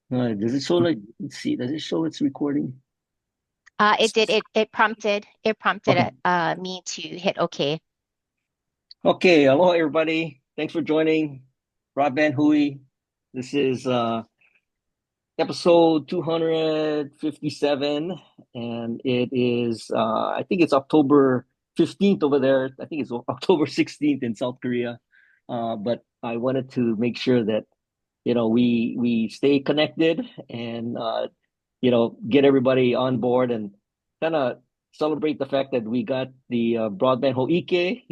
Does it show like, let's see, does it show it's recording? It did. It prompted Okay. me to hit OK. Okay. Hello, everybody. Thanks for joining Broadband Hui. This is episode 257, and it is, I think it's October 15th over there. I think it's October 16th in South Korea. But I wanted to make sure that, we stay connected and get everybody on board and kind of celebrate the fact that we got the Broadband Hoike,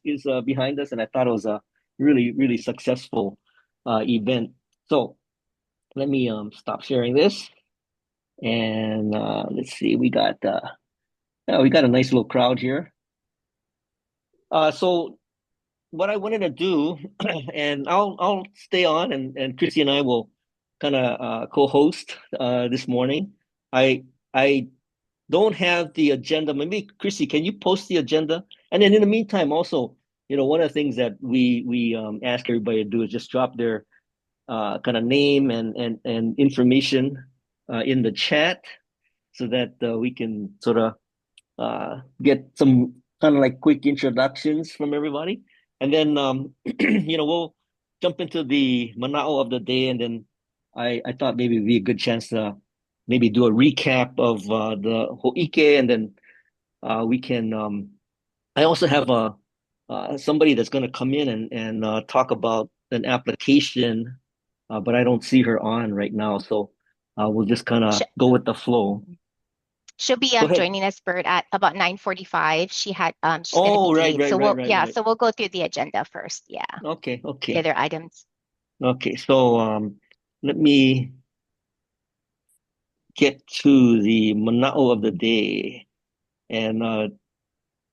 is behind us, and I thought it was a really really successful event. So let me stop sharing this, and let's see, we got a nice little crowd here. So what I wanted to do, and I'll stay on, and Chrissy and I will kind of co-host this morning. I don't have the agenda. Maybe Chrissy, can you post the agenda? And then in the meantime, also, one of the things that we ask everybody to do is just drop their kind of name and information in the chat so that we can sort of get some kind of like quick introductions from everybody, and then we'll jump into the manao of the day, and then I thought maybe it'd be a good chance to maybe do a recap of the Hoike, and then we can. I also have somebody that's going to come in and talk about an application, but I don't see her on right now, so we'll just kind Sh of go with the flow. She'll be Go ahead. joining us, Bert, at about 9:45. She's gonna be Oh, right, late, right, so right, right, right. we'll go through the agenda first. Yeah, Okay, the okay. other items. Okay, so let me get to the manao of the day. And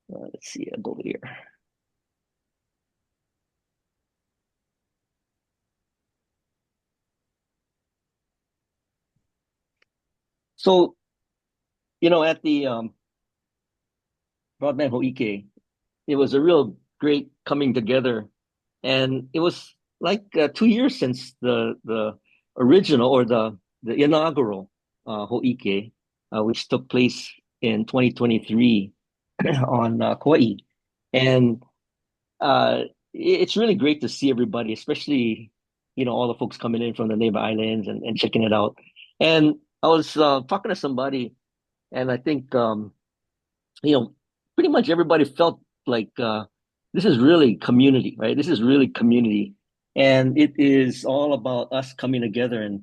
let's see, I'll go over here. So, at the Broadband Hoike, it was a real great coming together. And it was like 2 years since the original, or the inaugural Hoike, which took place in 2023 on Kauai. And uh, it's really great to see everybody, especially all the folks coming in from the neighbor islands and checking it out. And I was talking to somebody, and I think you know pretty much everybody felt like this is really community, right? This is really community, and it is all about us coming together and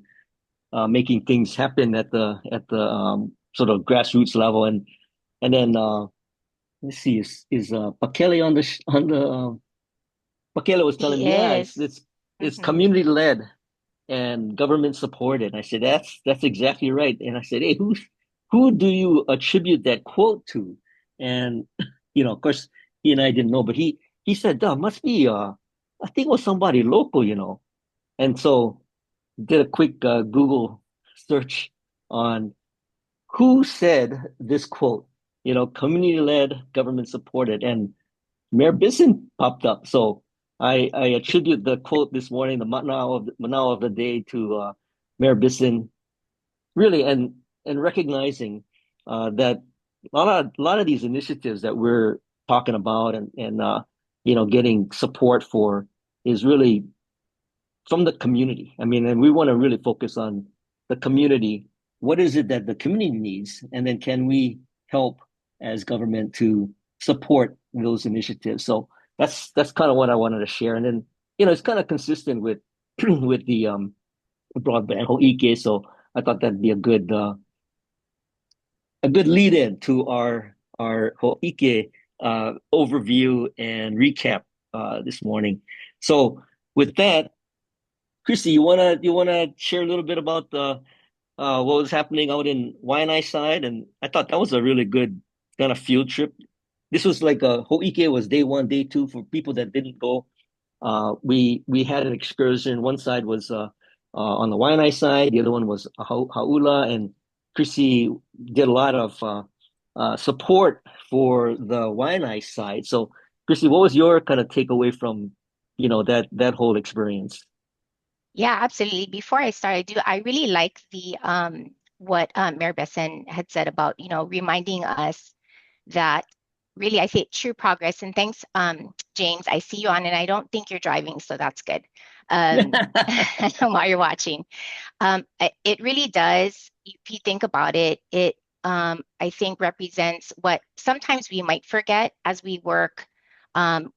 making things happen at the sort of grassroots level. And then let's see, is Pakele on the Michaela was telling He me, yeah, it's is. it's it's Hmm. community led and government supported. I said, that's exactly right. And I said, hey, who do you attribute that quote to? And of course, he and I didn't know, but he said, duh, must be I think it was somebody local. And so did a quick Google search on who said this quote, community led, government supported, and Mayor Bisson popped up. So I attribute the quote this morning, the Manao of the day, to Mayor Bisson, really, and recognizing that a lot of these initiatives that we're talking about and getting support for is really from the community. I mean, and we want to really focus on the community. What is it that the community needs, and then can we help as government to support those initiatives? So that's kind of what I wanted to share, and then it's kind of consistent with with the broadband Hoike. So I thought that'd be a good lead in to our Hoike overview and recap this morning. So with that, Christy, you wanna share a little bit about the what was happening out in Waianae side? And I thought that was a really good kind of field trip. This was like a Hoike was day one, day two for people that didn't go. We had an excursion. One side was on the Waianae side, the other one was Haula, and Chrissy did a lot of support for the Waianae side. So, Chrissy, what was your kind of takeaway from that whole experience? Yeah, absolutely. Before I start, I really like the what Mayor Besson had said about, reminding us that really I say true progress. And thanks, James. I see you on, and I don't think you're driving, so that's good. Um, while you're watching. It really does. If you think about it, I think represents what sometimes we might forget as we work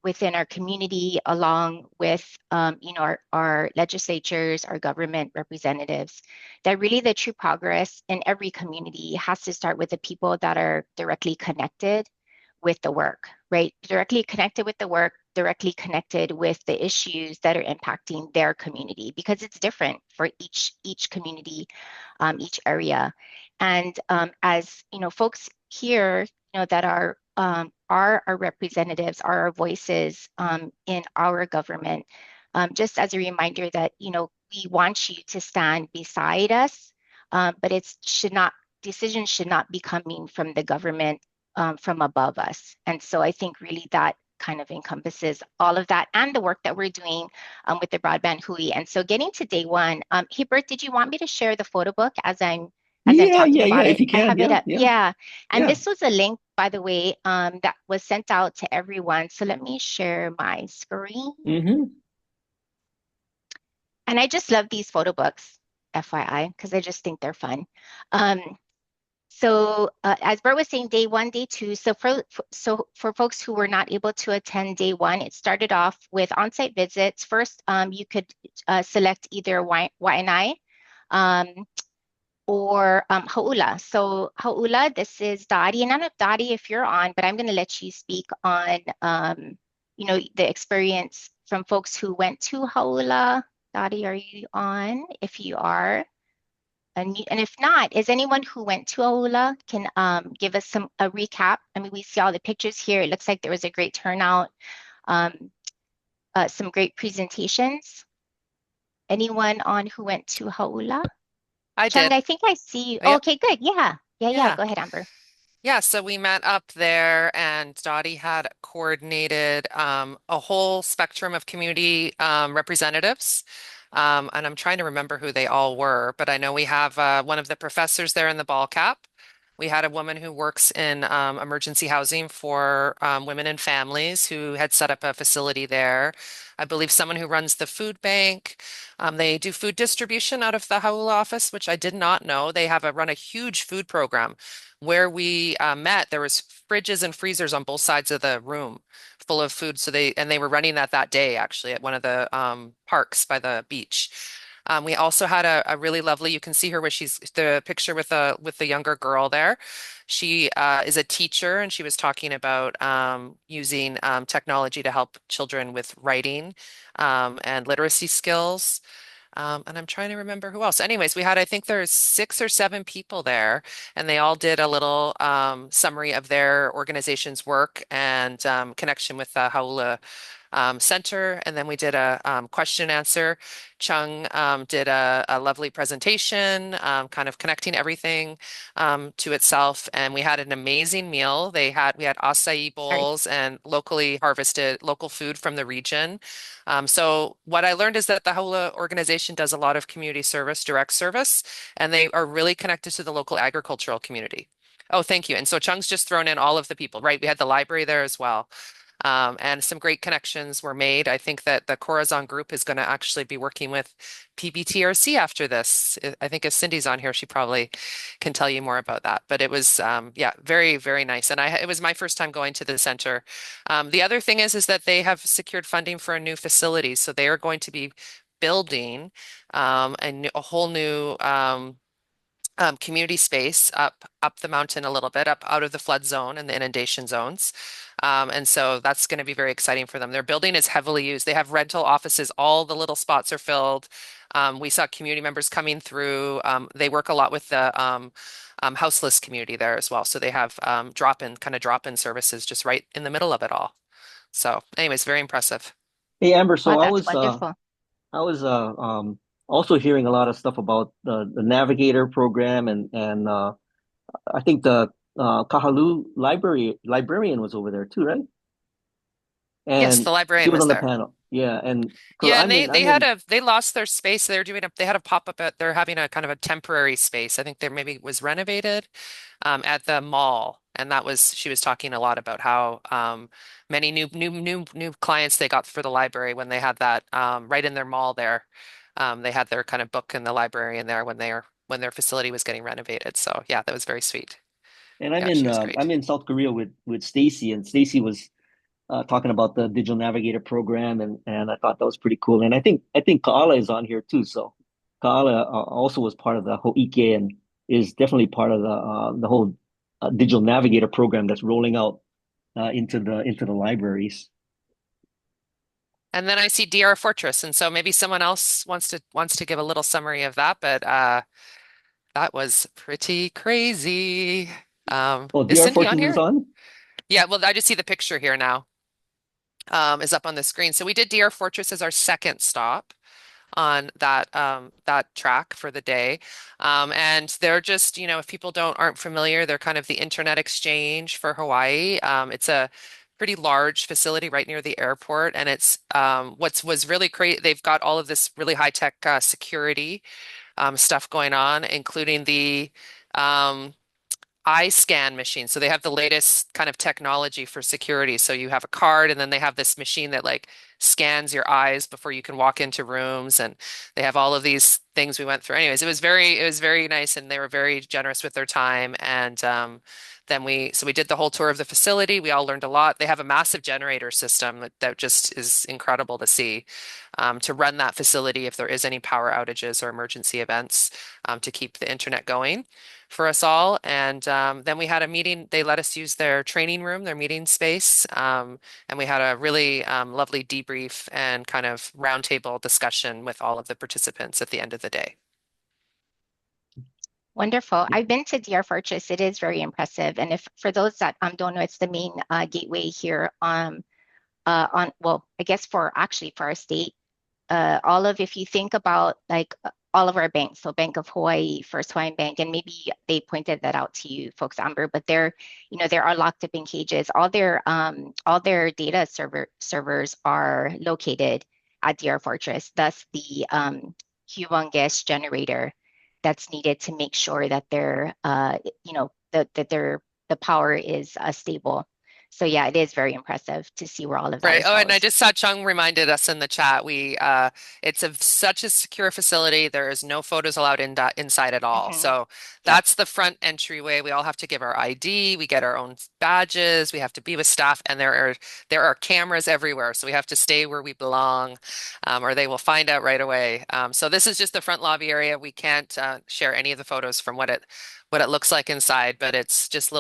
within our community, along with our legislatures, our government representatives. That really the true progress in every community has to start with the people that are directly connected with the work, right? Directly connected with the work, directly connected with the issues that are impacting their community, because it's different for each community, each area. And as folks here, that are our representatives, are our voices in our government. Just as a reminder that we want you to stand beside us, but it should not decisions should not be coming from the government from above us. And so I think really that kind of encompasses all of that and the work that we're doing with the Broadband Hui. And so getting to day one, Hibbert, did you want me to share the photo book as I'm Yeah, talking yeah, yeah. about If it? you I can, have it yeah, up. yeah, Yeah. And yeah. this was a link, by the way, that was sent out to everyone. So let me share my screen. Hmm. And I just love these photo books, FYI, because I just think they're fun. Um, so as Bert was saying, day one, day two. So for folks who were not able to attend day one, it started off with on-site visits. First, you could select either Waianae um, or Hau'ula. So Hau'ula, this is Dottie, and I don't know Dottie if you're on, but I'm going to let you speak on the experience from folks who went to Hau'ula. Dottie, are you on? If you are. And if not, is anyone who went to Aula can give us a recap? I mean, we see all the pictures here. It looks like there was a great turnout, um, some great presentations. Anyone on who went to Haula? I Chung, did. I think I see you. Oh, Yep. okay, good. Yeah. Yeah, yeah. Yeah. Go ahead, Amber. Yeah. So we met up there, and Dottie had coordinated a whole spectrum of community representatives. And I'm trying to remember who they all were, but I know we have one of the professors there in the ball cap. We had a woman who works in emergency housing for women and families who had set up a facility there. I believe someone who runs the food bank. They do food distribution out of the Howell office, which I did not know. They have run a huge food program. Where we met, there was fridges and freezers on both sides of the room full of food. They were running that day actually at one of the parks by the beach. We also had a really lovely, you can see her where she's the picture with the younger girl there. She is a teacher, and she was talking about using technology to help children with writing and literacy skills. And I'm trying to remember who else. Anyways, I think there's 6 or 7 people there, and they all did a little summary of their organization's work and connection with the Haula Center. And then we did a question and answer. Chung did a lovely presentation, kind of connecting everything to itself. And we had an amazing meal. We had acai Sorry. bowls and locally harvested local food from the region. So what I learned is that the Hola organization does a lot of community service, direct service, and they are really connected to the local agricultural community. Oh, thank you. And so Chung's just thrown in all of the people, right? We had the library there as well. And some great connections were made. I think that the Corazon group is going to actually be working with PBTRC after this. I think if Cindy's on here, she probably can tell you more about that. But it was, yeah, very, very nice. And it was my first time going to the center. The other thing is that they have secured funding for a new facility. So they are going to be building a whole new community space up the mountain a little bit, up out of the flood zone and the inundation zones. And so that's going to be very exciting for them. Their building is heavily used. They have rental offices. All the little spots are filled. We saw community members coming through. They work a lot with the houseless community there as well. So they have drop-in services just right in the middle of it all. So, anyways, very impressive. Hey, Amber. Oh, So I that's was wonderful. I was also hearing a lot of stuff about the Navigator program and I think the Kahalu librarian was over there too, right? Yes, And the she librarian was was on the there. panel. Yeah, and because Yeah, and I'm they in they I'm had in a they lost their space. They had a pop-up at they're having a kind of a temporary space. I think there maybe was renovated at the mall, and that was she was talking a lot about how many new clients they got for the library when they had that right in their mall there. They had their kind of book in the library in there when their facility was getting renovated. So yeah, that was very sweet. and Yeah, she was I'm great. in South Korea with Stacy, and Stacy was talking about the Digital Navigator program, and I thought that was pretty cool. And I think Kaala is on here too. So Kaala also was part of the Hoike and is definitely part of the whole Digital Navigator program that's rolling out into the libraries. And then I see DR Fortress, and so maybe someone else wants to give a little summary of that, but that was pretty crazy. Oh, Is DR Cindy on Fortress is here? on? Yeah, well, I just see the picture here now, is up on the screen. So we did DR Fortress as our second stop on that track for the day. And they're just, if people don't aren't familiar, they're kind of the internet exchange for Hawaii. It's a pretty large facility right near the airport, and it's what's was really great. They've got all of this really high tech security stuff going on, including the um, eye scan machine. So they have the latest kind of technology for security. So you have a card and then they have this machine that like scans your eyes before you can walk into rooms and they have all of these things we went through. Anyways, it was very nice and they were very generous with their time and then we did the whole tour of the facility. We all learned a lot. They have a massive generator system that just is incredible to see to run that facility if there is any power outages or emergency events to keep the internet going for us all. And then we had a meeting. They let us use their training room, their meeting space. And we had a really lovely debrief and kind of roundtable discussion with all of the participants at the end of the day. Wonderful. I've been to DR Fortress. It is very impressive. And if for those that don't know, it's the main gateway here on well, I guess for our state. All of if you think about like all of our banks, so Bank of Hawaii, First Hawaiian Bank, and maybe they pointed that out to you folks, Amber, but they are locked up in cages. All their data servers are located at DR Fortress. Thus the humongous generator that's needed to make sure that the power is stable. So yeah, it is very impressive to see where all of that Right. is Oh, and I housed. just saw Chung reminded us in the chat. It's such a secure facility. There is no photos allowed inside at all. Hmm. So Yep. that's the front entryway. We all have to give our ID. We get our own badges. We have to be with staff, and there are cameras everywhere. So we have to stay where we belong, or they will find out right away. So this is just the front lobby area. We can't share any of the photos from what it looks like inside, but it's just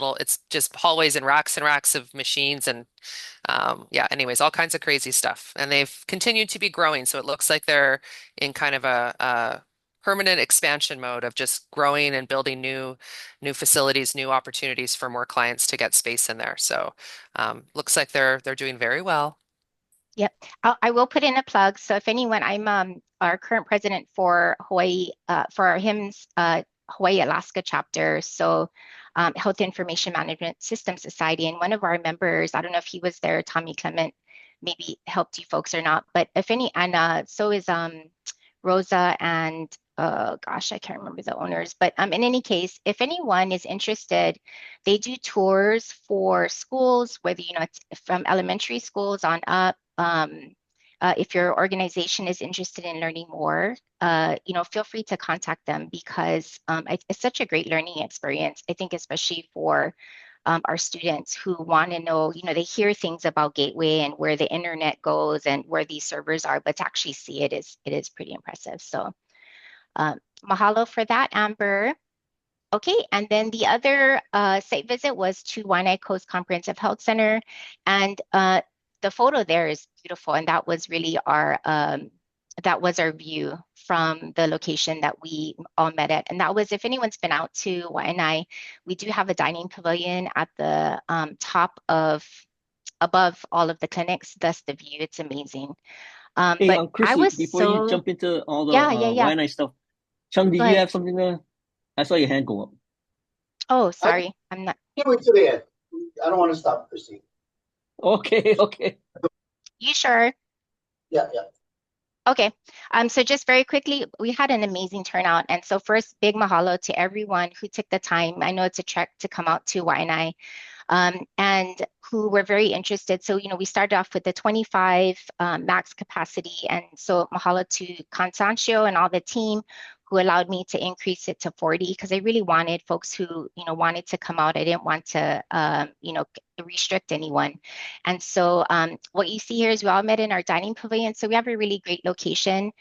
hallways and racks of machines and yeah, anyways, all kinds of crazy stuff. And they've continued to be growing. So it looks like they're in kind of a permanent expansion mode of just growing and building new facilities, new opportunities for more clients to get space in there. So looks like they're doing very well. Yep. I will put in a plug. So if anyone, I'm our current president for Hawaii, for our HIMSS Hawaii Alaska chapter. So Health Information Management System Society. And one of our members, I don't know if he was there, Tommy Clement, maybe helped you folks or not. But if any, and so is Rosa and gosh, I can't remember the owners. But in any case, if anyone is interested, they do tours for schools, whether it's from elementary schools on up. If your organization is interested in learning more, feel free to contact them because it's such a great learning experience. I think especially for our students who want to know, they hear things about Gateway and where the internet goes and where these servers are, but to actually see it is pretty impressive. So mahalo for that, Amber. Okay, and then the other site visit was to Waianae Coast Comprehensive Health Center, and the photo there is beautiful, and that was our view from the location that we all met at, and that was if anyone's been out to Waianae, we do have a dining pavilion at the top of above all of the clinics. Thus the view, it's amazing. Hey, But I Chrissy, was before you so jump into all the yeah, yeah, yeah. Wine stuff, Chung, did Go you ahead. have something to? I saw your hand go up. Oh, I sorry, I'm not. can't wait till the end. I don't want to stop, Christine. Okay, okay. You sure? Yeah, yeah. Okay. So just very quickly, we had an amazing turnout. And so first, big mahalo to everyone who took the time. I know it's a trek to come out to Waianae, and who were very interested. So, we started off with the 25 max capacity. And so mahalo to Constancio and all the team who allowed me to increase it to 40 because I really wanted folks who, wanted to come out. I didn't want to, restrict anyone. And so what you see here is we all met in our dining pavilion. So we have a really great location.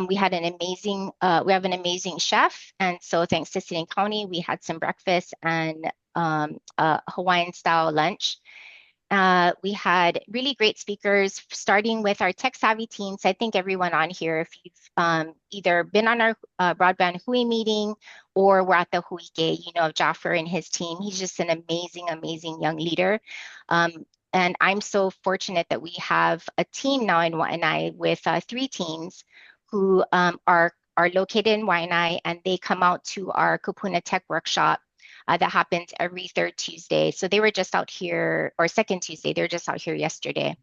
We have an amazing chef. And so thanks to City and County, we had some breakfast and a Hawaiian style lunch. We had really great speakers, starting with our tech savvy teams. I think everyone on here, if you've either been on our Broadband Hui meeting or we're at the Huike, Jaffer and his team. He's just an amazing young leader. And I'm so fortunate that we have a team now in Waianae with 3 teams who are located in Waianae, and they come out to our Kupuna Tech Workshop that happens every third Tuesday. So they were just out here, or second Tuesday, they were just out here yesterday.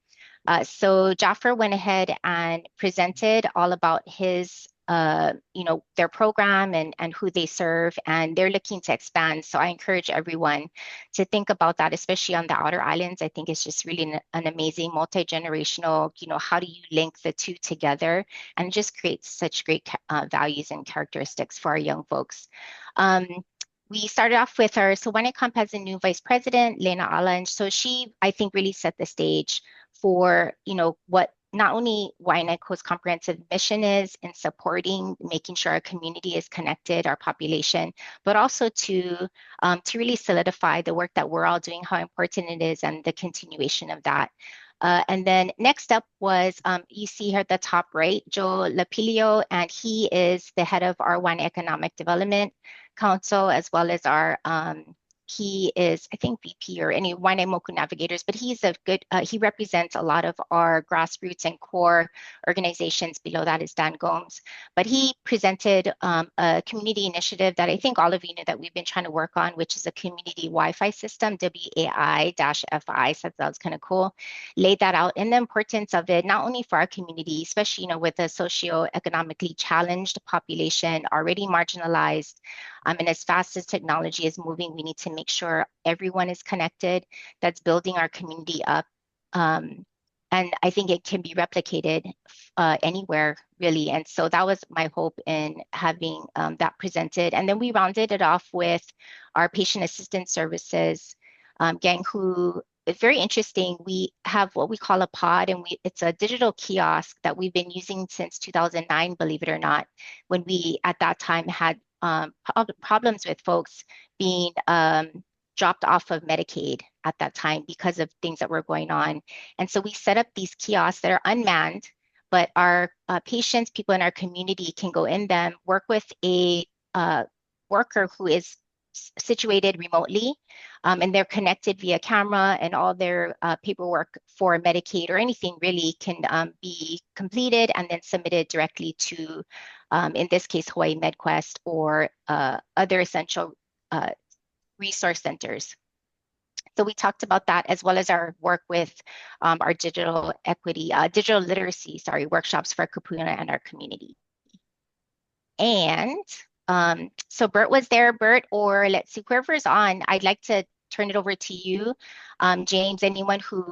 So Jaffer went ahead and presented all about his, their program and who they serve, and they're looking to expand. So I encourage everyone to think about that, especially on the outer islands. I think it's just really an amazing multi-generational, how do you link the two together and just create such great values and characteristics for our young folks. We started off with so Wanecomp has a new vice president, Lena Allen. So she, I think, really set the stage for, what not only Waianae's comprehensive mission is in supporting, making sure our community is connected, our population, but also to really solidify the work that we're all doing, how important it is, and the continuation of that. And then next up was, you see here at the top right, Joe Lapilio, and he is the head of our One Economic Development Council, as well as our, he is, I think, VP or any Waianae Navigators, but he's a good, he represents a lot of our grassroots and core organizations. Below that is Dan Gomes. But he presented a community initiative that I think all of you know that we've been trying to work on, which is a community Wi-Fi system, WAI-FI, so that was kind of cool. Laid that out and the importance of it, not only for our community, especially, with a socioeconomically challenged population, already marginalized, and as fast as technology is moving, we need to make sure everyone is connected, that's building our community up. And I think it can be replicated anywhere, really. And so that was my hope in having that presented. And then we rounded it off with our patient assistance services gang, who is very interesting. We have what we call a pod, and it's a digital kiosk that we've been using since 2009, believe it or not, when we at that time had problems with folks being dropped off of Medicaid at that time because of things that were going on. And so we set up these kiosks that are unmanned, but our patients, people in our community can go in them, work with a worker who is situated remotely, and they're connected via camera, and all their paperwork for Medicaid or anything really can be completed and then submitted directly to, in this case, Hawaii MedQuest or other essential resource centers. So we talked about that, as well as our work with our digital literacy, workshops for Kupuna and our community. And so Bert was there. Bert, or let's see, whoever's on, I'd like to turn it over to you. James, anyone who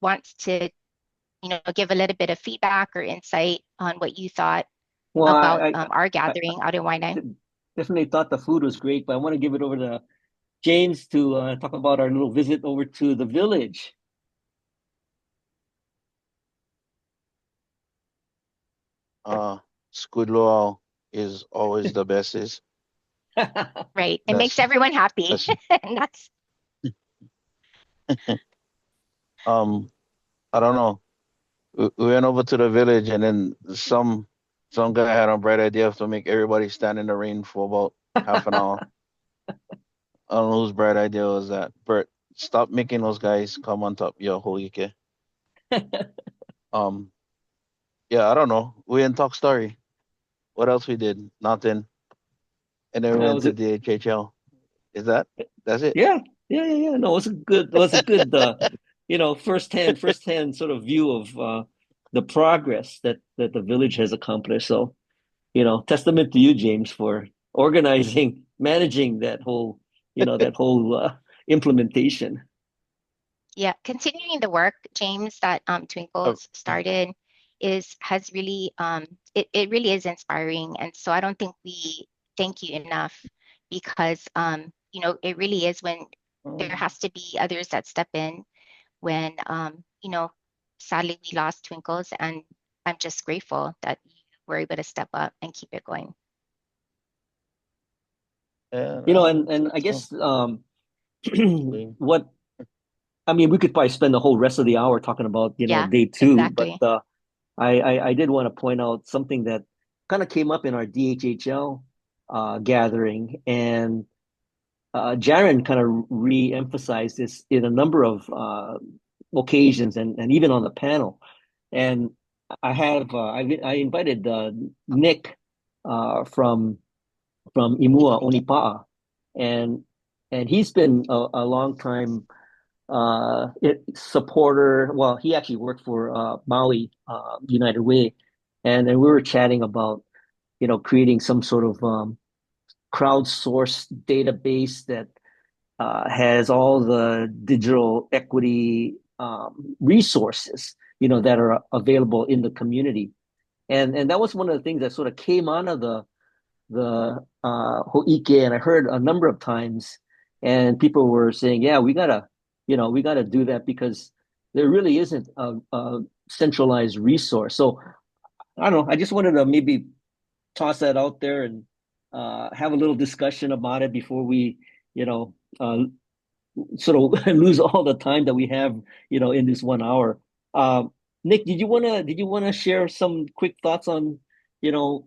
wants to, give a little bit of feedback or insight on what you thought about our gathering out in Waianae. Definitely thought the food was great, but I want to give it over to James to talk about our little visit over to the village. Squid luau is always the best. Right. It makes everyone happy. And that's I don't know. We went over to the village, and then some guy had a bright idea to make everybody stand in the rain for about half an hour. I don't know whose bright idea was that. Bert, stop making those guys come on top your whole Ike. Yeah, I don't know. We didn't talk story. What else we did? Nothing. And then we went to DHHL. That's it? Yeah. No, it was a good, firsthand sort of view of the progress that the village has accomplished. So, testament to you, James, for organizing, managing that whole implementation. Yeah, continuing the work, James, that Uh, Twinkles started has really it really is inspiring. And so I don't think we thank you enough because it really is when there has to be others that step in when sadly we lost Twinkles, and I'm just grateful that you were able to step up and keep it going. And I guess what I mean, we could probably spend the whole rest of the hour talking about, Yeah, day two, but exactly. I did want to point out something that kind of came up in our DHHL gathering, and Jaron kind of re-emphasized this in a number of occasions, and even on the panel. And I invited Nick from Imua Onipa'a, and he's been a long time supporter. Well, he actually worked for Maui United Way, and then we were chatting about creating some sort of crowdsourced database that has all the digital equity resources that are available in the community, and that was one of the things that sort of came out of the Hoike, and I heard a number of times, and people were saying, yeah, we gotta do that because there really isn't a centralized resource. So I don't know. I just wanted to maybe toss that out there and have a little discussion about it before we, you know, sort of lose all the time that we have, in this 1 hour. Nick, did you wanna share some quick thoughts on, you know,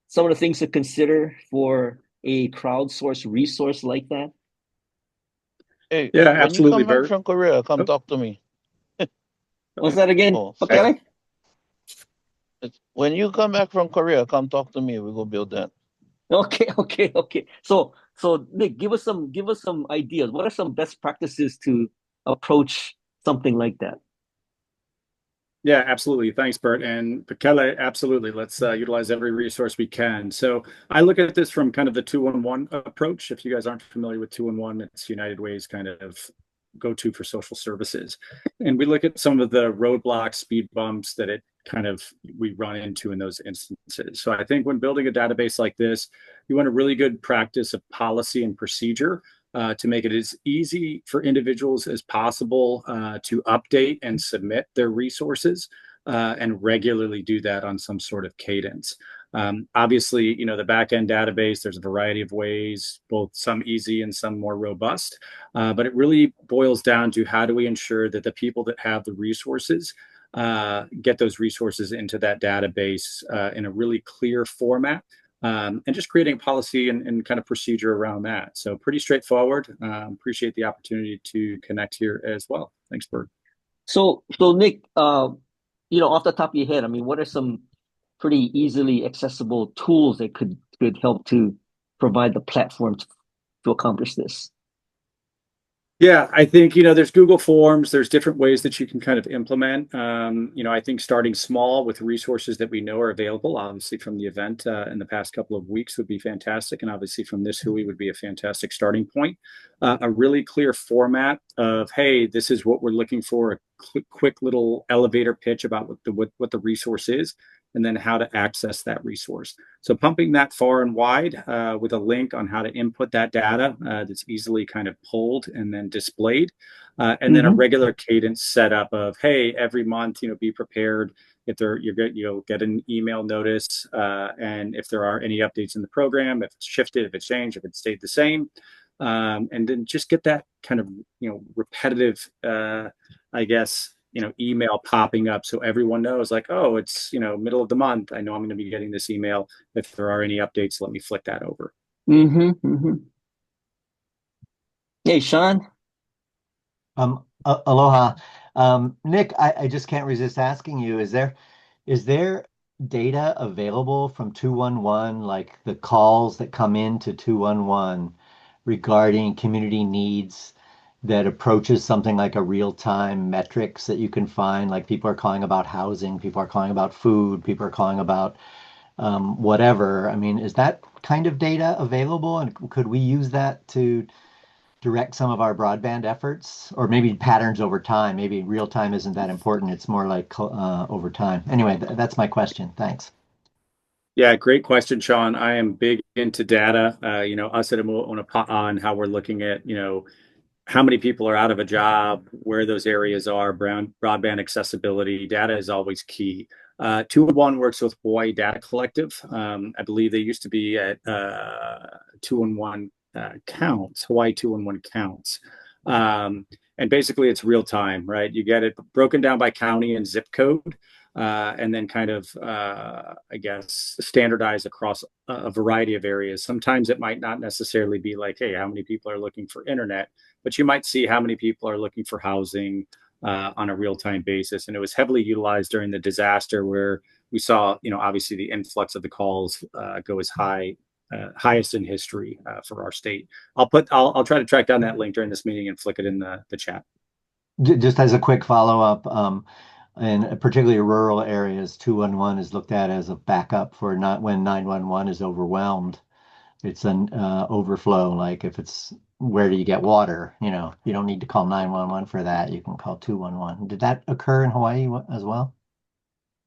some of the things to consider for a crowdsourced resource like that? Hey, Yeah, when you absolutely, come back Bert. from Korea, come Oh, talk to me. What's that again? Oh, I, sorry. Okay. When you come back from Korea, come talk to me. We go build that. Okay, okay, okay. So Nick, give us some ideas. What are some best practices to approach something like that? yeah, absolutely. Thanks, Bert. And Bekele, absolutely. Let's utilize every resource we can. So I look at this from kind of the 211 approach. If you guys aren't familiar with 211, it's United Way's kind of go-to for social services. And we look at some of the roadblocks, speed bumps that it kind of we run into in those instances. So I think when building a database like this, you want a really good practice of policy and procedure to make it as easy for individuals as possible to update and submit their resources and regularly do that on some sort of cadence. Obviously, the backend database, there's a variety of ways, both some easy and some more robust. But it really boils down to how do we ensure that the people that have the resources get those resources into that database in a really clear format, and just creating a policy and kind of procedure around that. So pretty straightforward. Appreciate the opportunity to connect here as well. Thanks, Bert. So Nick, off the top of your head, I mean, what are some pretty easily accessible tools that could help to provide the platform to accomplish this? Yeah, I think, there's Google Forms, there's different ways that you can kind of implement. I think starting small with resources that we know are available, obviously from the event in the past couple of weeks would be fantastic. And obviously from this Hui would be a fantastic starting point. A really clear format of, hey, this is what we're looking for, a quick little elevator pitch about what the resource is, and then how to access that resource. So pumping that far and wide with a link on how to input that data that's easily kind of pulled and then displayed. And then a Mm-hmm. regular cadence setup of, hey, every month, be prepared if you'll get an email notice, and if there are any updates in the program, if it's shifted, if it's changed, if it stayed the same, and then just get that kind of repetitive, I guess, email popping up so everyone knows, like, oh, it's middle of the month. I know I'm going to be getting this email. If there are any updates, let me flick that over. Mm-hmm. Mm-hmm. Hey, Sean. Aloha. Nick, I just can't resist asking you, is there data available from 211, like the calls that come into 211 regarding community needs that approaches something like a real-time metrics that you can find. Like people are calling about housing, people are calling about food, people are calling about whatever. I mean, is that kind of data available? And could we use that to direct some of our broadband efforts? Or maybe patterns over time? Maybe real time isn't that important. It's more like over time. Anyway, that's my question. Thanks. Yeah, great question, Sean. I am big into data. Us at on how we're looking at, how many people are out of a job, where those areas are, broadband accessibility. Data is always key. 211 works with Hawaii Data Collective. I believe they used to be at 211 counts, Hawaii 211 counts. And basically it's real time, right? You get it broken down by county and zip code. And then kind of, I guess, standardize across a variety of areas. Sometimes it might not necessarily be like, hey, how many people are looking for internet, but you might see how many people are looking for housing on a real-time basis. And it was heavily utilized during the disaster where we saw, obviously the influx of the calls go as highest in history for our state. I'll try to track down that link during this meeting and flick it in the chat. Just as a quick follow-up, in particularly rural areas, 211 is looked at as a backup for not when 911 is overwhelmed. It's an overflow. Like if it's where do you get water? You don't need to call 911 for that. You can call 211. Did that occur in Hawaii as well?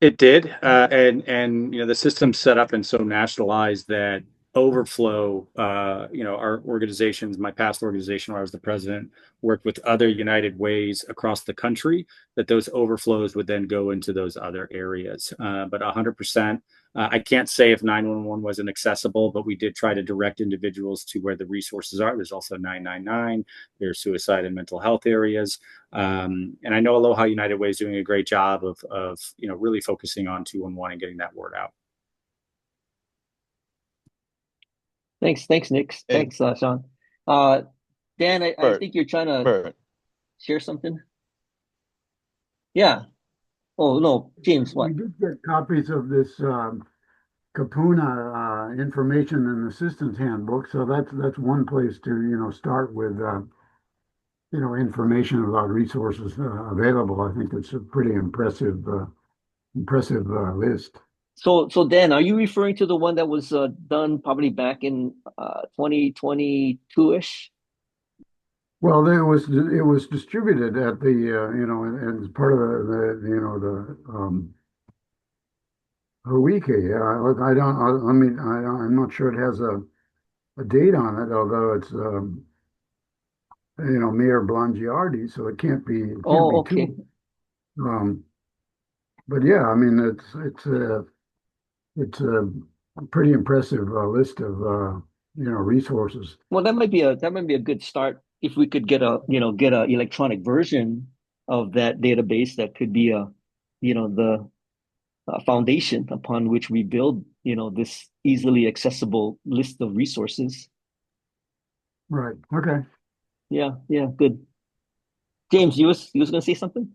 It did, and the system's set up and so nationalized that overflow. Our organizations, my past organization where I was the president, worked with other United Ways across the country. That those overflows would then go into those other areas. But 100%, I can't say if 911 wasn't accessible, but we did try to direct individuals to where the resources are. There's also 999. There's suicide and mental health areas. And I know Aloha United Way is doing a great job of really focusing on 211 and getting that word out. Thanks, Nick. Hey, Thanks, Sean. Dan, I Bert, think you're trying to Bert. share something. Yeah. Oh no, James, We what? did get copies of this Kapuna information and assistance handbook, so that's one place to start with information about resources available. I think it's a pretty impressive list. So Dan, are you referring to the one that was done probably back in 2022-ish? Well, it was distributed at the as part of the Huike. I don't. I mean, I'm not sure it has a date on it, although it's Mayor Blangiardi, so it can't be Oh, too. okay. Um, but yeah, I mean, it's a pretty impressive list of resources. Well, that might be a good start if we could get a electronic version of that database that could be the foundation upon which we build this easily accessible list of resources. Right. Okay. Yeah, yeah, good. James, you was gonna say something?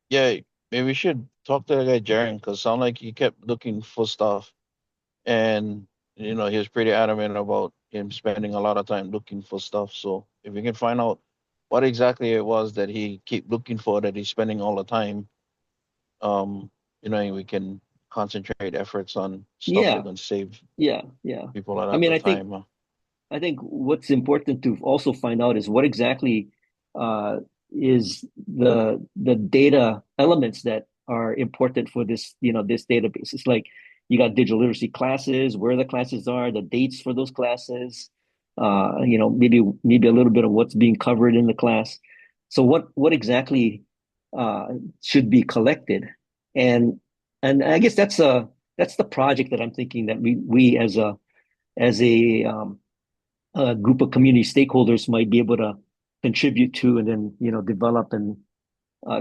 Yeah, maybe we should talk to the guy Jaren because sound like he kept looking for stuff, and he was pretty adamant about him spending a lot of time looking for stuff. So if we can find out what exactly it was that he keep looking for that he's spending all the time, um, we can concentrate efforts on stuff that Yeah, can save yeah, yeah. people a I lot mean, of I think time. I think what's important to also find out is what exactly uh, is the data elements that are important for this database. It's like you got digital literacy classes, where the classes are, the dates for those classes, maybe a little bit of what's being covered in the class. So what exactly uh, should be collected, and I guess that's the project that I'm thinking that we as a group of community stakeholders might be able to contribute to, and then develop and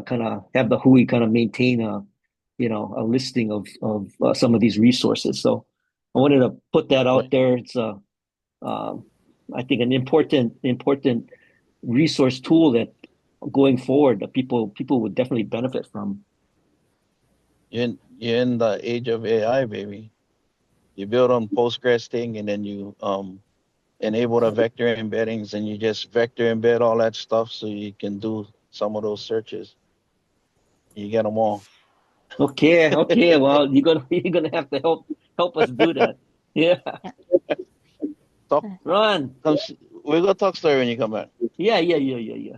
kind of have the Hui kind of maintain a listing of some of these resources. So I wanted to put that out Right. there. It's um, I think an important resource tool that going forward that people would definitely benefit from. You're in the age of AI, baby. You build on Postgres thing, and then you enable the vector embeddings, and you just vector embed all that stuff so you can do some of those searches. You get them all. Okay, okay. Well, you're gonna have to help us do that. Yeah, Yeah. Talk, Ron. come, we're gonna talk story when you come back. Yeah, yeah, yeah, yeah,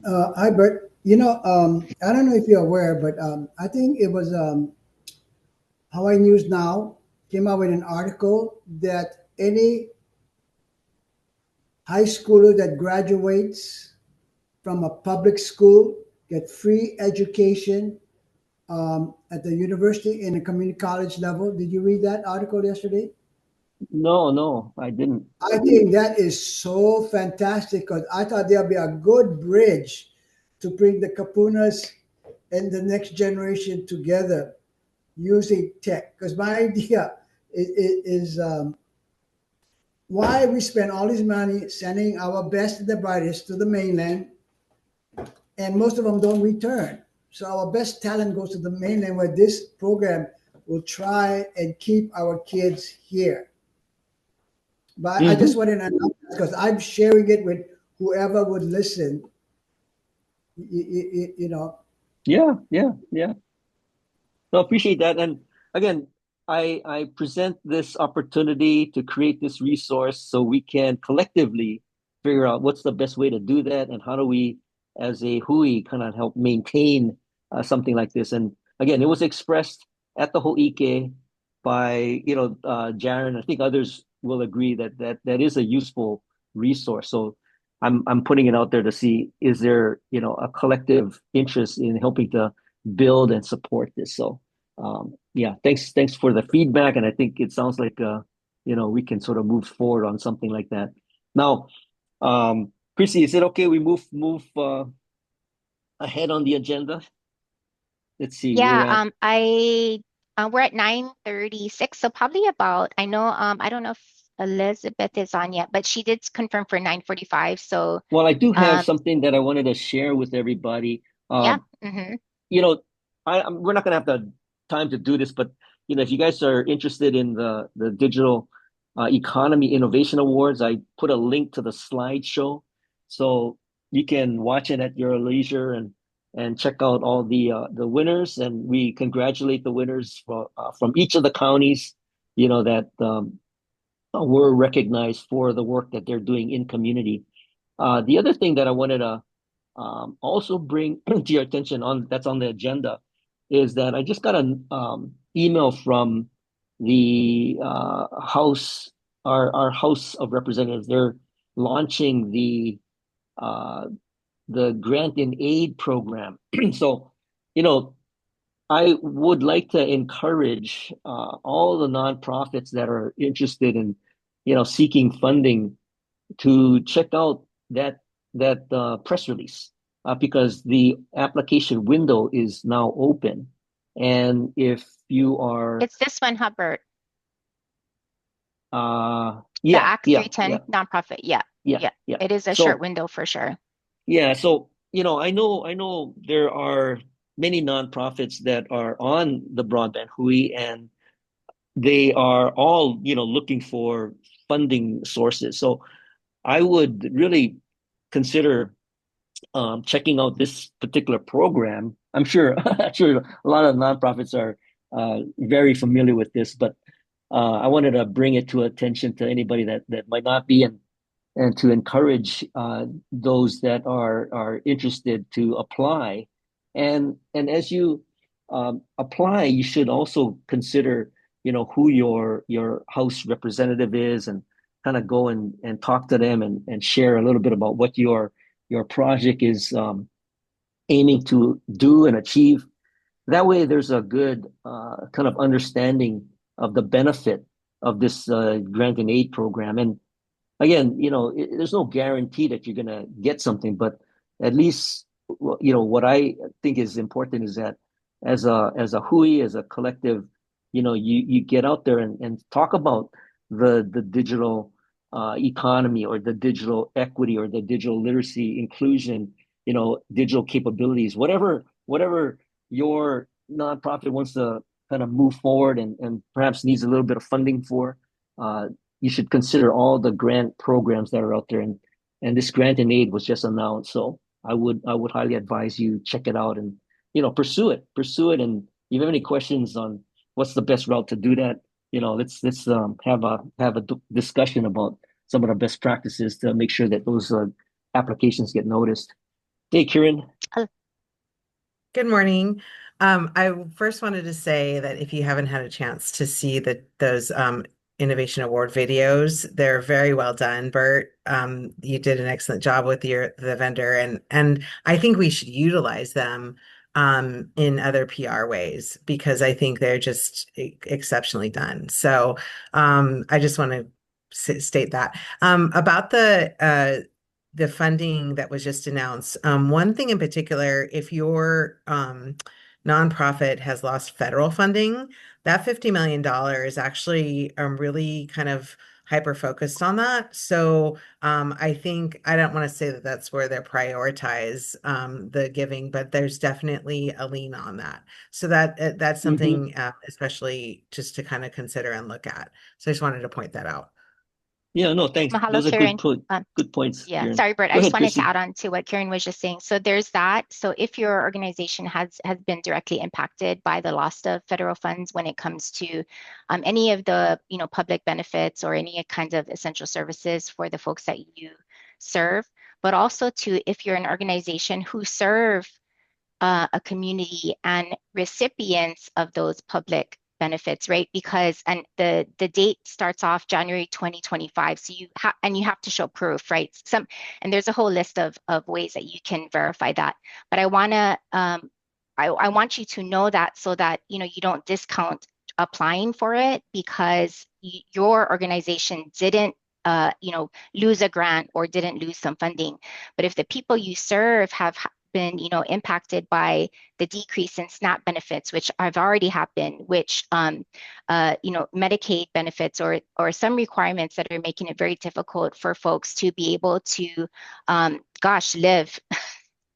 yeah. Hi, Bert. I don't know if you're aware, but I think it was Hawaii News Now came out with an article that any high schooler that graduates from a public school get free education at the university and the community college level. Did you read that article yesterday? No, no, I didn't. I think that is so fantastic because I thought there'll be a good bridge to bring the Kapunas and the next generation together using tech. Because my idea is why we spend all this money sending our best and the brightest to the mainland, and most of them don't return. So our best talent goes to the mainland, where this program will try and keep our kids here. But I Hmm. just want to announce because I'm sharing it with whoever would listen. You know, Yeah, yeah, yeah. No, appreciate that. And again, I present this opportunity to create this resource so we can collectively figure out what's the best way to do that and how do we, as a Hui, kind of help maintain something like this. And again, it was expressed at the Hoike by Jaron. I think others will agree that that is a useful resource. So I'm putting it out there to see, is there a collective interest in helping to build and support this. So yeah, thanks for the feedback, and I think it sounds like we can sort of move forward on something like that. Now, Chrissy, is it okay we move ahead on the agenda? Let's see, we're Yeah, at we're at 9:36, so probably about, I know, I don't know if Elizabeth is on yet, but she did confirm for 9:45. So well, I do have um something that I wanted to share with everybody. yeah. Um, Mm-hmm. you know, we're not gonna have the time to do this, but if you guys are interested in the digital economy innovation awards, I put a link to the slideshow, so you can watch it at your leisure and check out all the winners, and we congratulate the winners from each of the counties, that were recognized for the work that they're doing in community. The other thing that I wanted to also bring to your attention on that's on the agenda is that I just got an email from the House, our House of Representatives. They're launching uh, the grant and aid program. So, you know, I would like to encourage all the nonprofits that are interested in, seeking funding to check out that press release because the application window is now open. And if you are, It's this one, Hubbard, the yeah, Act yeah, yeah, 310 nonprofit. Yeah. yeah, Yeah. yeah. It is a short So window for sure. yeah, so I know there are many nonprofits that are on the Broadband Hui, and they are all looking for funding sources. So I would really consider checking out this particular program. I'm sure, I'm sure a lot of nonprofits are very familiar with this, but I wanted to bring it to attention to anybody that might not be, and to encourage those that are interested to apply. And as you apply, you should also consider, who your House representative is, and kind of go and talk to them and share a little bit about what your project is aiming to do and achieve. That way, there's a good kind of understanding of the benefit of this grant and aid program. And again, there's no guarantee that you're going to get something, but at least, what I think is important is that as a Hui, as a collective, you get out there and talk about the digital economy, or the digital equity, or the digital literacy, inclusion, digital capabilities, whatever your nonprofit wants to kind of move forward and perhaps needs a little bit of funding for. you should consider all the grant programs that are out there, and this grant and aid was just announced. So I would highly advise you check it out and pursue it. And if you have any questions on what's the best route to do that, let's have a discussion about some of the best practices to make sure that those applications get noticed. Hey, Kieran. Good morning. I first wanted to say that if you haven't had a chance to see those Innovation Award videos, they're very well done, Bert. You did an excellent job with the vendor, and I think we should utilize them in other PR ways because I think they're just exceptionally done. So I just want to state that about the funding that was just announced. One thing in particular, if your nonprofit has lost federal funding, that $50 million is actually really kind of hyper focused on that. So I think I don't want to say that that's where they prioritize the giving, but there's definitely a lean on that. So that's something especially just to kind of consider and look at. So I just wanted to point that out. Yeah, no, thanks. Mahalo, Those are Karen. good points, Yeah, Kieran. sorry, Bert. Go I just ahead, wanted to Chrissy. add on to what Karen was just saying. So there's that. So if your organization has been directly impacted by the loss of federal funds when it comes to any of the public benefits or any kinds of essential services for the folks that you serve, but also to if you're an organization who serve a community and recipients of those public benefits, right? Because the date starts off January 2025. So you have to show proof, right? And there's a whole list of ways that you can verify that. But I want you to know that so that you don't discount applying for it because your organization didn't lose a grant or didn't lose some funding. But if the people you serve have been impacted by the decrease in SNAP benefits, which have already happened, which Medicaid benefits or some requirements that are making it very difficult for folks to be able to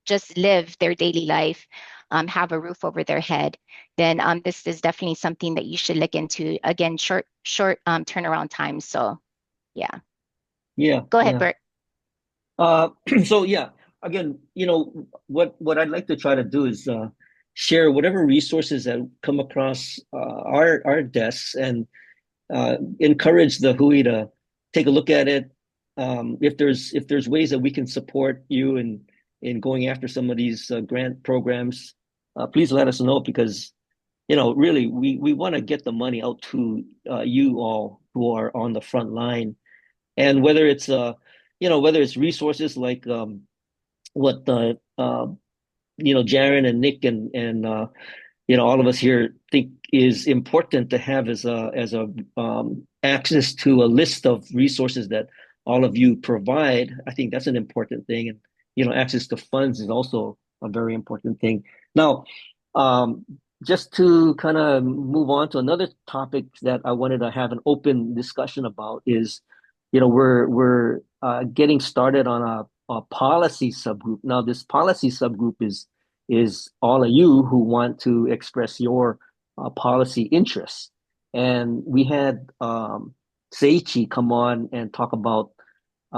just live their daily life, have a roof over their head, then this is definitely something that you should look into. Again, short turnaround time. So yeah. Go ahead, Bert. So yeah, again, what I'd like to try to do is share whatever resources that come across our desks and encourage the Hui to take a look at it. If there's ways that we can support you in going after some of these grant programs, please let us know because really we want to get the money out to you all who are on the front line, and whether it's resources like what Jaren and Nick and all of us here think is important to have as a access to a list of resources that all of you provide. I think that's an important thing, and access to funds is also a very important thing. Now, just to kind of move on to another topic that I wanted to have an open discussion about is, we're getting started on a policy subgroup. Now, this policy subgroup is all of you who want to express your policy interests. And we had Seiichi come on and talk about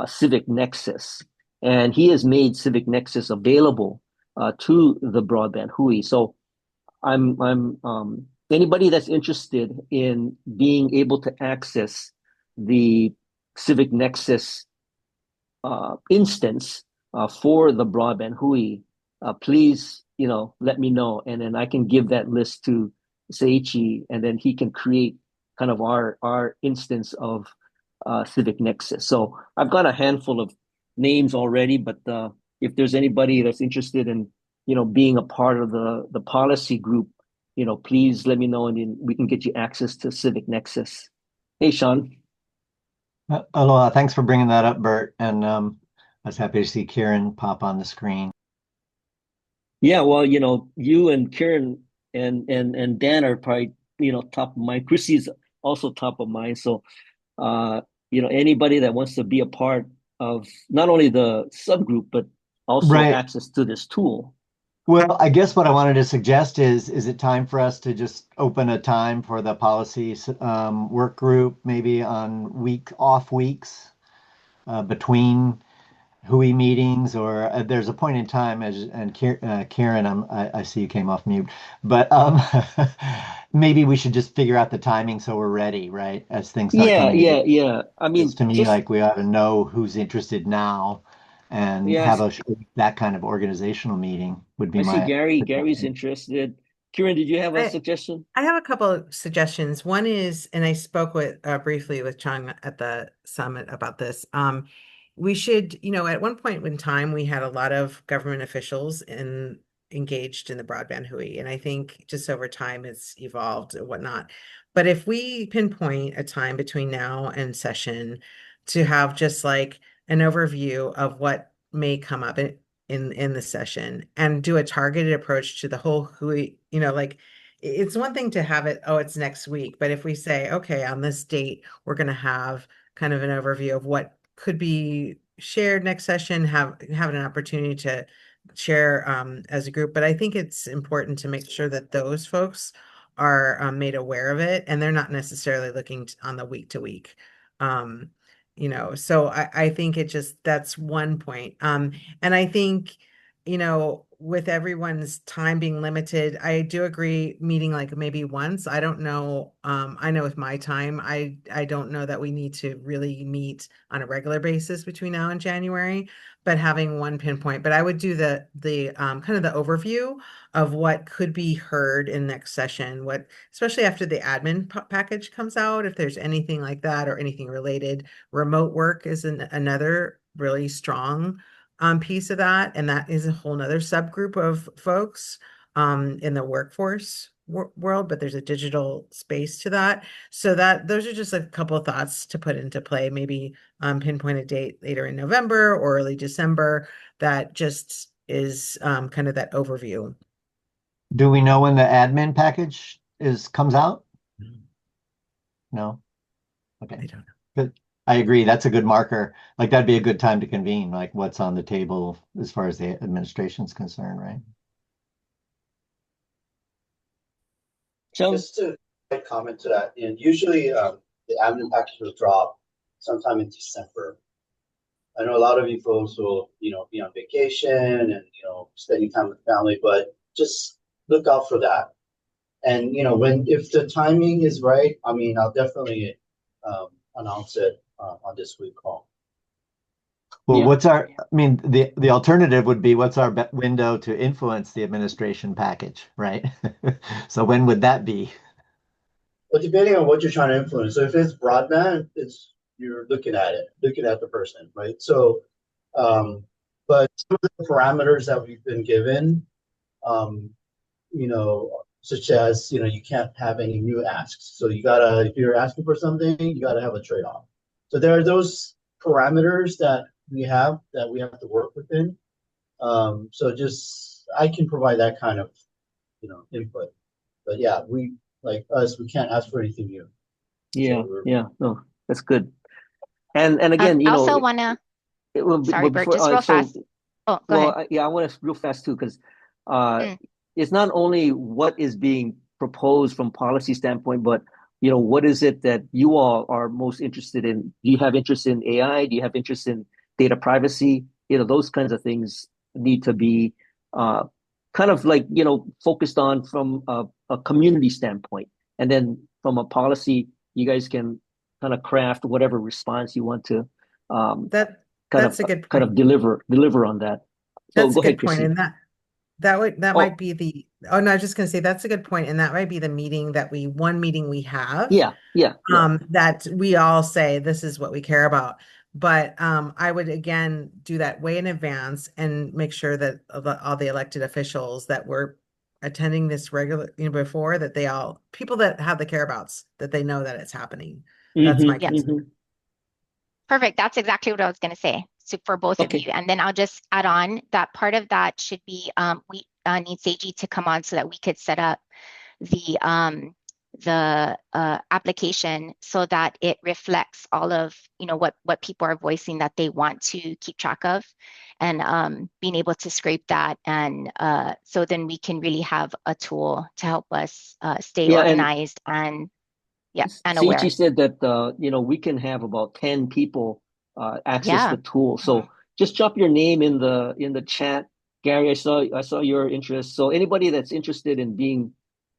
Civic Nexus, and he has made Civic Nexus available to the Broadband Hui. So I'm anybody that's interested in being able to access the Civic Nexus instance for the Broadband Hui, please, let me know, and then I can give that list to Seiichi, and then he can create kind of our instance of Civic Nexus. So I've got a handful of names already, but if there's anybody that's interested in being a part of the policy group, please let me know, and then we can get you access to Civic Nexus. Hey, Sean. Aloha, thanks for bringing that up, Bert. And I was happy to see Kieran pop on the screen. Yeah, well, you and Kieran and Dan are probably top of mind. Chrissy's also top of mind. So anybody that wants to be a part of not only the subgroup but also Right. access to this tool. Well, I guess what I wanted to suggest is it time for us to just open a time for the policies work group, maybe on off weeks between Hui meetings, or there's a point in time Karen, I see you came off mute, but maybe we should just figure out the timing so we're ready, right? As things start Yeah, coming together. yeah, yeah. I Feels mean, to me just like we ought to know who's interested now and yeah, have that kind of organizational meeting would be I see my Gary's suggestion. interested. Kieran, did you have a I suggestion? I have a couple of suggestions. One is, and I spoke with briefly with Chung at the summit about this. We should, at one point in time, we had a lot of government officials engaged in the broadband Hui, and I think just over time it's evolved and whatnot. But if we pinpoint a time between now and session to have just like an overview of what may come up in the session and do a targeted approach to the whole Hui, like it's one thing to have it, oh, it's next week. But if we say, okay, on this date, we're going to have kind of an overview of what could be shared next session, have an opportunity to share as a group. But I think it's important to make sure that those folks are made aware of it and they're not necessarily looking on the week to week. So I think that's one point. And I think with everyone's time being limited, I do agree meeting like maybe once. I don't know. I know with my time, I don't know that we need to really meet on a regular basis between now and January, but having one pinpoint. But I would do the kind of the overview of what could be heard in next session, especially after the admin package comes out, if there's anything like that or anything related. Remote work is another really strong piece of that. And that is a whole nother subgroup of folks in the workforce world, but there's a digital space to that. So those are just a couple of thoughts to put into play, maybe pinpoint a date later in November or early December that just is kind of that overview. Do we know when the admin package comes out? No? Okay. I don't know. Good. I agree. That's a good marker. Like that'd be a good time to convene, like what's on the table as far as the administration's concerned, right? Chung? Just to comment to that, and usually the admin package will drop sometime in December. I know a lot of you folks will, be on vacation and spending time with family, but just look out for that. And if the timing is right, I mean, I'll definitely announce it on this week call. Well, Yeah. I mean, the alternative would be what's our window to influence the administration package, right? So when would that be? But depending on what you're trying to influence, so if it's broadband, you're looking at the person, right? So, but some of the parameters that we've been given, um, such as you can't have any new asks. So if you're asking for something, you gotta have a trade-off. So there are those parameters that we have to work within. So I can provide that kind of input. But yeah, we can't ask for anything new. Yeah, So yeah. No, that's good. And again, I also wanna, sorry, but Bert, before just real fast. Oh, go ahead. yeah, I want to real fast too, because Mm. it's not only what is being proposed from policy standpoint, but what is it that you all are most interested in? Do you have interest in AI? Do you have interest in data privacy? Those kinds of things need to be uh, kind of like focused on from a community standpoint, and then from a policy, you guys can kind of craft whatever response you want to um, That's a good kind of point. deliver on that. So That's a go ahead, good point. Chrissy. And that might Oh, be oh no, I was just gonna say that's a good point. And that might be the one meeting we have yeah. that we all say this is what we care about. But I would again do that way in advance and make sure that all the elected officials that were attending this regular, before that people that have the care abouts, that they know that it's happening. That's my Mm-hmm, Yeah, concern. mm-hmm. perfect. That's exactly what I was going to say. So for both of Okay. you, and then I'll just add on that part of that should be we need Seiji to come on so that we could set up the the application so that it reflects all of what people are voicing that they want to keep track of, and being able to scrape that, and so then we can really have a tool to help us stay Yeah, and organized and Seiichi aware. said that we can have about 10 people access the Yeah. tool. So just drop your name in the chat. Gary, I saw your interest. So anybody that's interested in being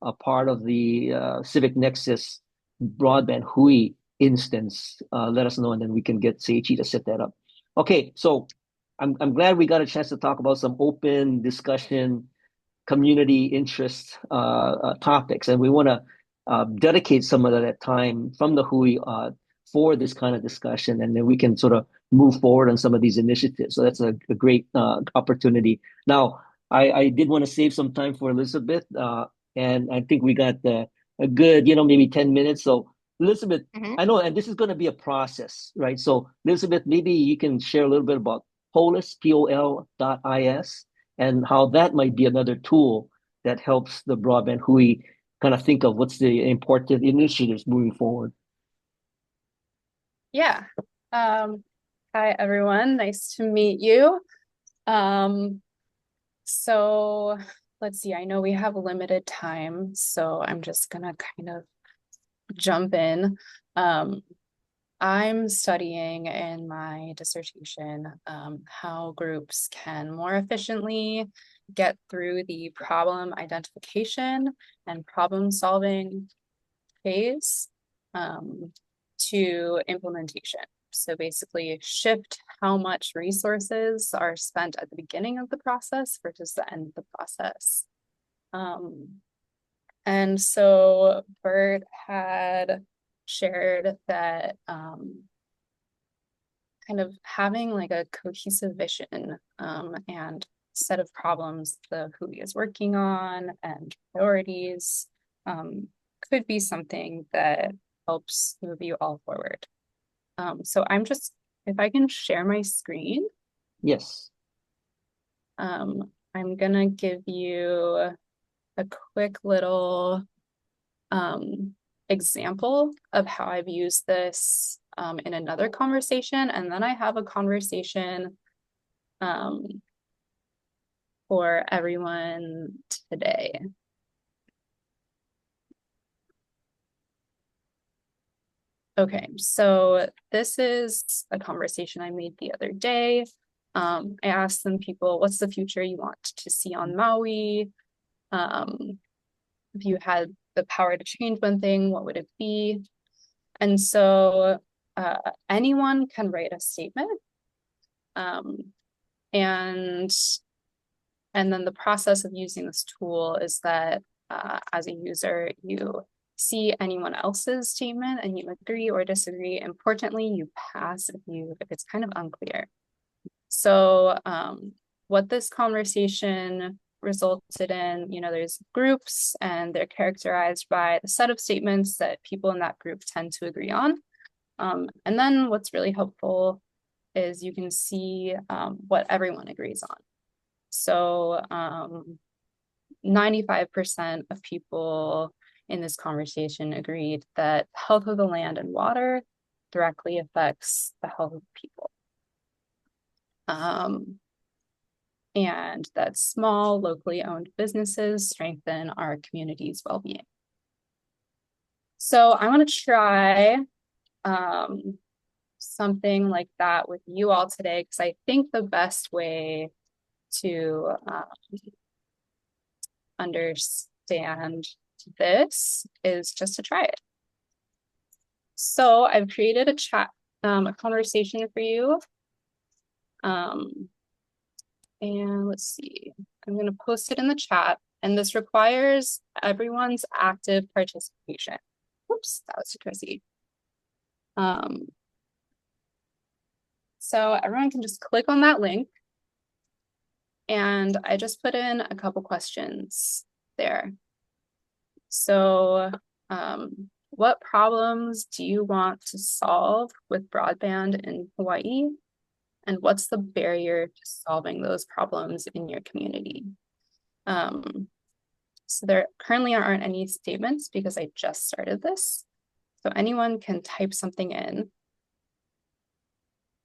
a part of the Civic Nexus Broadband Hui instance, let us know, and then we can get Seiichi to set that up. Okay, so I'm glad we got a chance to talk about some open discussion, community interest topics, and we want to dedicate some of that time from the Hui for this kind of discussion, and then we can sort of move forward on some of these initiatives. So that's a great opportunity. Now, I did want to save some time for Elizabeth, and I think we got a good, maybe 10 minutes. So Elizabeth, Mm-hmm. I know, and this is going to be a process, right? So Elizabeth, maybe you can share a little bit about Pol.is, Pol.is, and how that might be another tool that helps the Broadband Hui kind of think of what's the important initiatives moving forward. Yeah. Hi, everyone. Nice to meet you. So let's see. I know we have limited time, so I'm just gonna kind of jump in. I'm studying in my dissertation how groups can more efficiently get through the problem identification and problem solving phase to implementation. So basically shift how much resources are spent at the beginning of the process versus the end of the process. And so Bert had shared that kind of having like a cohesive vision and set of problems the Hui is working on and priorities could be something that helps move you all forward. So if I can share my screen. Yes. I'm gonna give you a quick little example of how I've used this in another conversation, and then I have a conversation for everyone today. Okay, so this is a conversation I made the other day. I asked some people, what's the future you want to see on Maui? If you had the power to change one thing, what would it be? And so anyone can write a statement. And then the process of using this tool is that as a user, you see anyone else's statement and you agree or disagree. Importantly, you pass if it's kind of unclear. So what this conversation resulted in, there's groups and they're characterized by the set of statements that people in that group tend to agree on. And then what's really helpful is you can see what everyone agrees on. So 95% of people in this conversation agreed that the health of the land and water directly affects the health of people. And that small, locally owned businesses strengthen our community's well-being. So I want to try something like that with you all today, because I think the best way to understand this is just to try it. So I've created a conversation for you. And let's see, I'm going to post it in the chat, and this requires everyone's active participation. Whoops, that was too tricky. So everyone can just click on that link, and I just put in a couple questions there. So what problems do you want to solve with broadband in Hawaii? And what's the barrier to solving those problems in your community? So there currently aren't any statements because I just started this. So anyone can type something in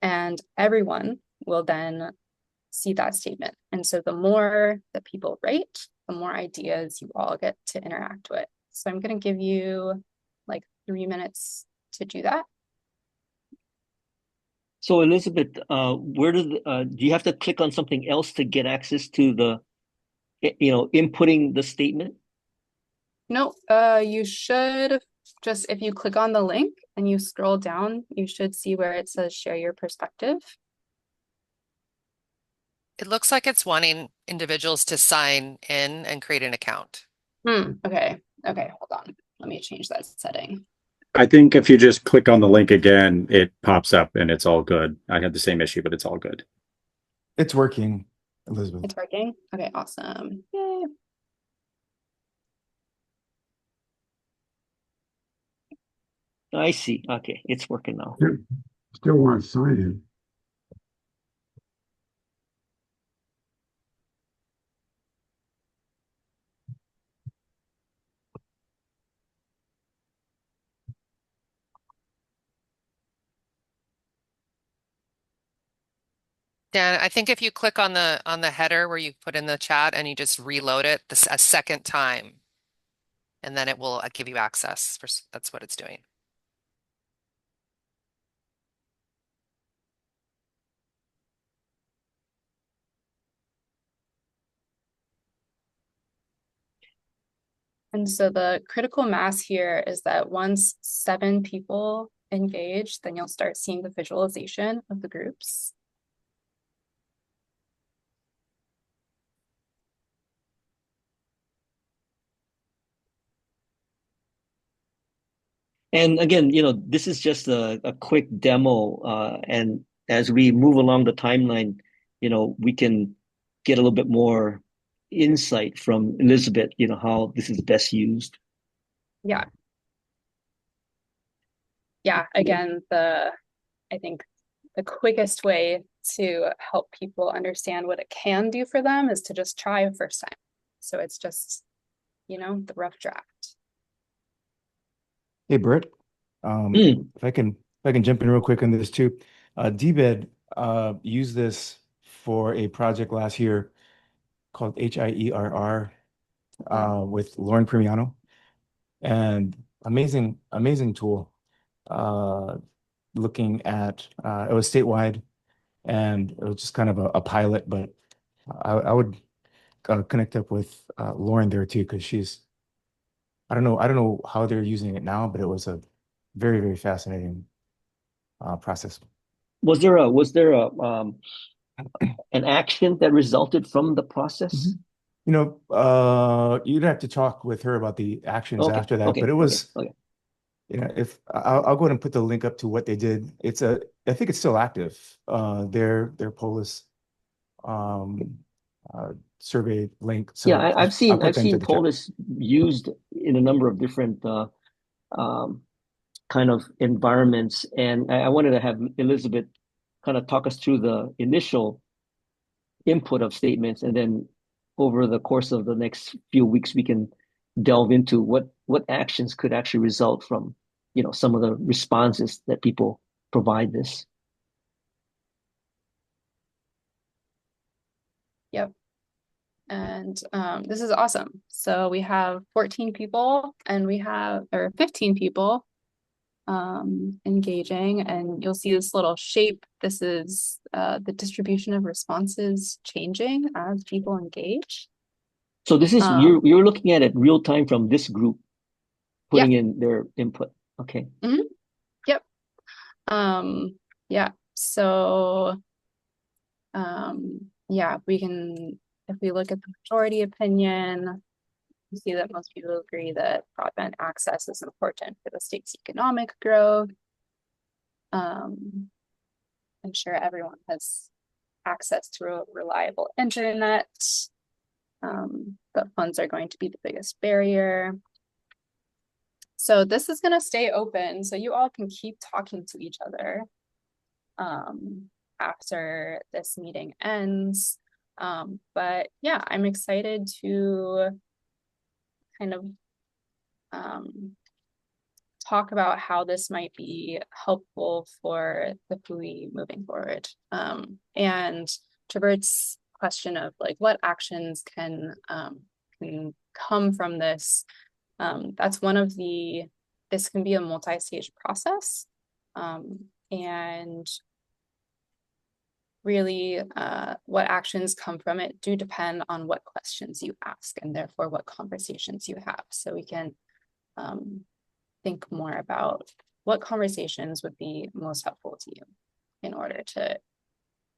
and everyone will then see that statement. And so the more that people write, the more ideas you all get to interact with. So I'm going to give you like 3 minutes to do that. So Elizabeth, do you have to click on something else to get access to the, inputting the statement? No, you should just, if you click on the link and you scroll down, you should see where it says share your perspective. It looks like it's wanting individuals to sign in and create an account. Okay, hold on. Let me change that setting. I think if you just click on the link again, it pops up and it's all good. I had the same issue, but it's all good. It's working, Elizabeth. It's working? Okay, awesome. Yay. I see. Okay, it's working now. Still want to sign in. Dan, I think if you click on the header where you put in the chat and you just reload it a second time, and then it will give you access. That's what it's doing. And so the critical mass here is that once 7 people engage, then you'll start seeing the visualization of the groups. And again, this is just a quick demo. And as we move along the timeline, we can get a little bit more insight from Elizabeth, how this is best used. Yeah. Yeah, again, I think the quickest way to help people understand what it can do for them is to just try a first time. So it's just, the rough draft. Hey, Britt, if I can jump in real quick on this too. DBED used this for a project last year called HIERR with Lauren Primiano, and amazing tool. Looking at it was statewide, and it was just kind of a pilot, but I would connect up with Lauren there too, because I don't know how they're using it now, but it was a very fascinating process. Was there an action that resulted from the process? You'd have to talk with her about the actions after that, but it was, if I'll go ahead and put the link up to what they did. I think it's still active. Their Pol.is survey link. So yeah, I've seen the Pol.is used in a number of different kind of environments, and I wanted to have Elizabeth kind of talk us through the initial input of statements, and then over the course of the next few weeks, we can delve into what actions could actually result from some of the responses that people provide this. Yep. And this is awesome. So we have 14 people and or 15 people engaging, and you'll see this little shape. This is the distribution of responses changing as people engage. So this is you're looking at it real time from this group putting in their input. Okay. Mm-hmm. Yep. Yeah. So we can, if we look at the majority opinion, you see that most people agree that broadband access is important for the state's economic growth. Ensure everyone has access to a reliable internet. But funds are going to be the biggest barrier. So this is going to stay open, so you all can keep talking to each other after this meeting ends. But yeah, I'm excited to kind of talk about how this might be helpful for the Hui moving forward. And to Bert's question of like what actions can come from this, that's one of the, this can be a multi-stage process. And really what actions come from it do depend on what questions you ask and therefore what conversations you have. So we can think more about what conversations would be most helpful to you in order to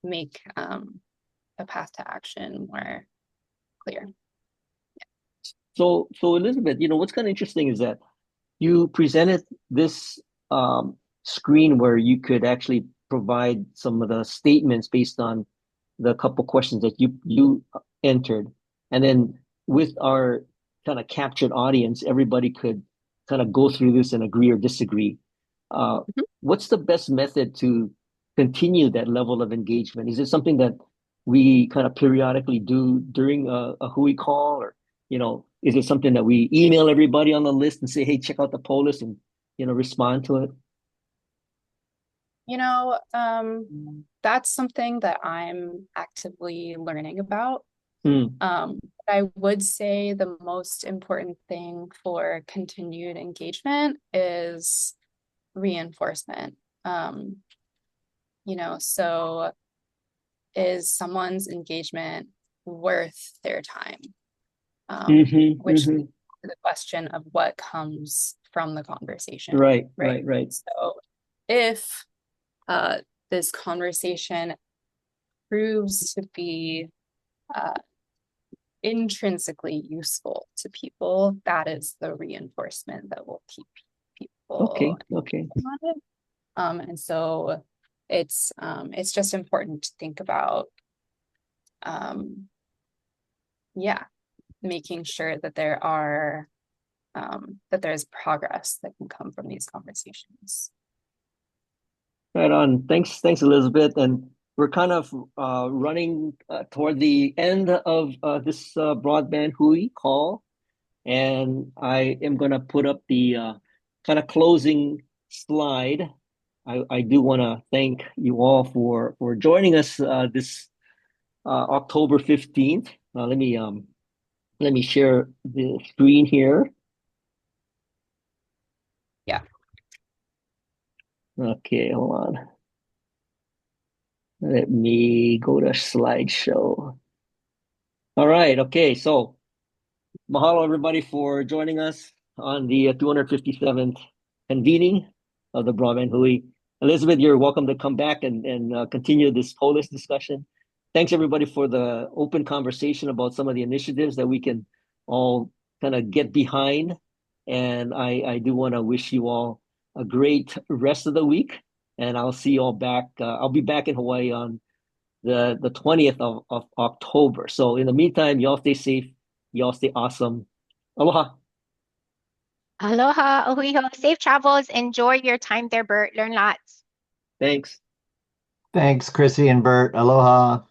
make a path to action more clear. So Elizabeth, what's kind of interesting is that you presented this screen where you could actually provide some of the statements based on the couple questions that you entered, and then with our kind of captured audience, everybody could kind of go through this and agree or disagree. What's the best method to continue that level of engagement? Is it something that we kind of periodically do during a Hui call, or is it something that we email everybody on the list and say, hey, check out the Pol.is and respond to it? That's something that I'm actively learning about. I would say the most important thing for continued engagement is reinforcement. So is someone's engagement worth their time? Which is the question of what comes from the conversation. Right. So if this conversation proves to be intrinsically useful to people, that is the reinforcement that will keep people okay. on it. And so it's just important to think about making sure that there's progress that can come from these conversations. Right on. Thanks, Elizabeth. And we're kind of running toward the end of this Broadband Hui call, and I am going to put up the kind of closing slide. I do want to thank you all for joining us this October 15th. Let me share the screen here. Yeah. Okay, hold on. Let me go to slideshow. All right. Okay. So mahalo everybody for joining us on the 257th convening of the Broadband Hui. Elizabeth, you're welcome to come back and continue this Pol.is discussion. Thanks everybody for the open conversation about some of the initiatives that we can all kind of get behind. And I do want to wish you all a great rest of the week. And I'll see you all back. I'll be back in Hawaii on the 20th of October. So in the meantime, y'all stay safe. Y'all stay awesome. Aloha. Aloha, ohiho. Safe travels. Enjoy your time there, Bert. Learn lots. Thanks. Thanks, Chrissy and Bert. Aloha.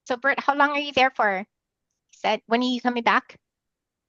So, Bert, how long are you there for? You said, when are you coming back?